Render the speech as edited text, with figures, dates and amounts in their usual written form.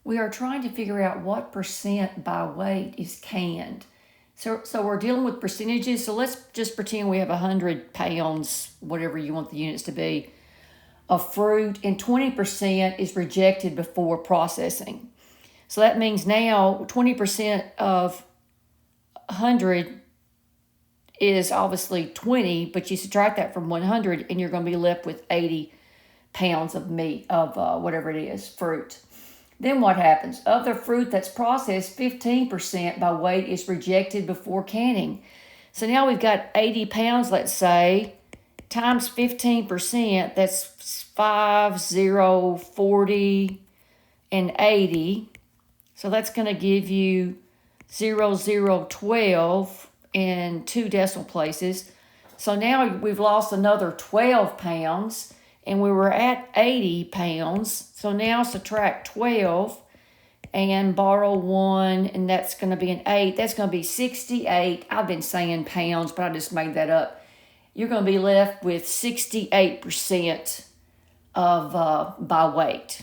we are trying to figure out what percent by weight is canned. So we're dealing with percentages. So let's just pretend we have 100 pounds, whatever you want the units to be, of fruit, and 20% is rejected before processing. So that means now 20% of 100 is obviously 20, but you subtract that from 100 and you're going to be left with 80 pounds of meat, of whatever it is, fruit. Then what happens? Of the fruit that's processed, 15% by weight is rejected before canning. So now we've got 80 pounds, let's say, times 15%, that's 5, 0, 40, and 80. So that's going to give you 0, 0, 12 in 2 decimal places. So now we've lost another 12 pounds, and we were at 80 pounds. So now subtract 12 and borrow 1, and that's going to be an 8. That's going to be 68. I've been saying pounds, but I just made that up. You're going to be left with 68% of by weight.